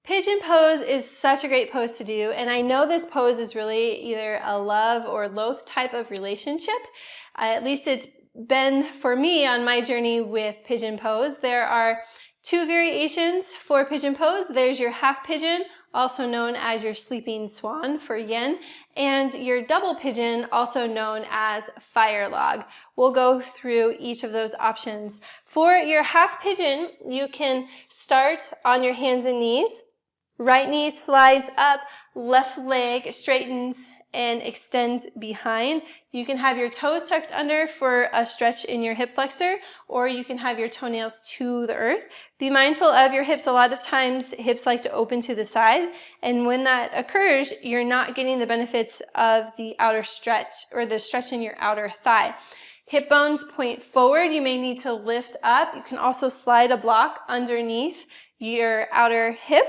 Pigeon pose is such a great pose to do, and I know this pose is really either a love or loathe type of relationship. At least it's been for me on my journey with pigeon pose. There are two variations for pigeon pose. There's your half pigeon, also known as your sleeping swan for yin, and your double pigeon, also known as fire log. We'll go through each of those options. For your half pigeon, you can start on your hands and knees. Right knee slides up, left leg straightens and extends behind. You can have your toes tucked under for a stretch in your hip flexor, or you can have your toenails to the earth. Be mindful of your hips. A lot of times hips like to open to the side, and when that occurs, you're not getting the benefits of the outer stretch or the stretch in your outer thigh. Hip bones point forward. You may need to lift up. You can also slide a block underneath your outer hip.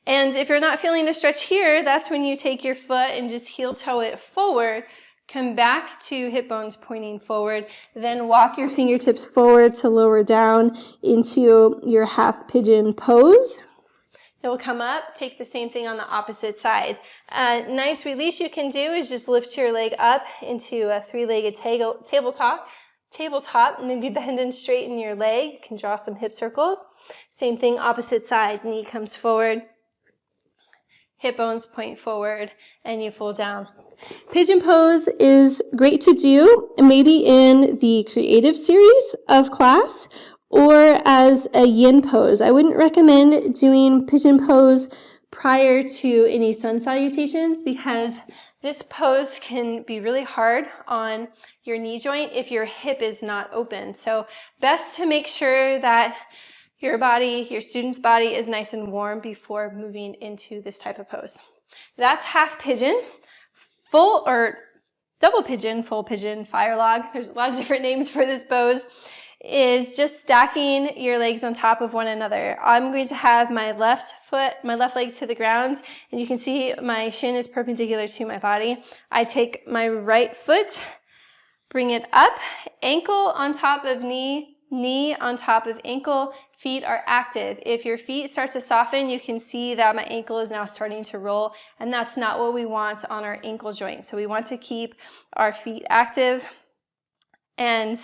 And if you're not feeling a stretch here, that's when you take your foot and just heel toe it forward. Come back to hip bones pointing forward. Then walk your fingertips forward to lower down into your half pigeon pose. It will come up. Take the same thing on the opposite side. A nice release you can do is just lift your leg up into a three-legged tabletop, maybe bend and straighten your leg. You can draw some hip circles. Same thing, opposite side. Knee comes forward, hip bones point forward, and you fold down. Pigeon pose is great to do maybe in the creative series of class or as a yin pose. I wouldn't recommend doing pigeon pose prior to any sun salutations because this pose can be really hard on your knee joint if your hip is not open. So best to make sure that your body, your student's body is nice and warm before moving into this type of pose. That's half pigeon. Full or double pigeon, full pigeon, fire log, there's a lot of different names for this pose, is just stacking your legs on top of one another. I'm going to have my left leg to the ground, and you can see my shin is perpendicular to my body. I take my right foot, bring it up, ankle on top of knee, knee on top of ankle, feet are active. If your feet start to soften, you can see that my ankle is now starting to roll, and that's not what we want on our ankle joint. So we want to keep our feet active. And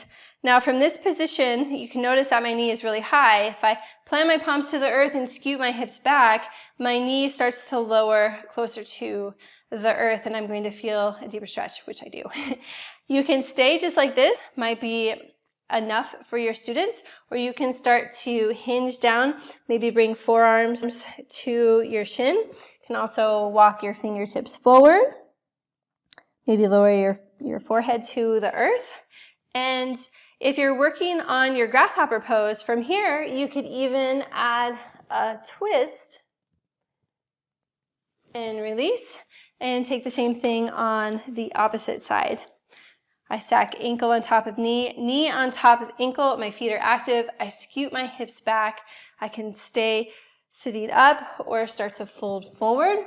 now from this position, you can notice that my knee is really high. If I plant my palms to the earth and scoot my hips back, my knee starts to lower closer to the earth, and I'm going to feel a deeper stretch, which I do. You can stay just like this, might be enough for your students, or you can start to hinge down, maybe bring forearms to your shin. You can also walk your fingertips forward, maybe lower your forehead to the earth. And if you're working on your grasshopper pose, from here you could even add a twist and release, and take the same thing on the opposite side. I stack ankle on top of knee, knee on top of ankle, my feet are active, I scoot my hips back, I can stay sitting up or start to fold forward.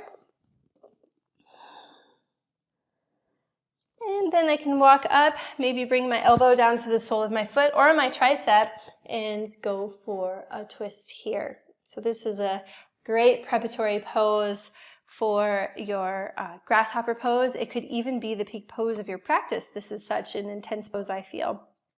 And then I can walk up, maybe bring my elbow down to the sole of my foot or my tricep and go for a twist here. So this is a great preparatory pose for your grasshopper pose. It could even be the peak pose of your practice. This is such an intense pose, I feel.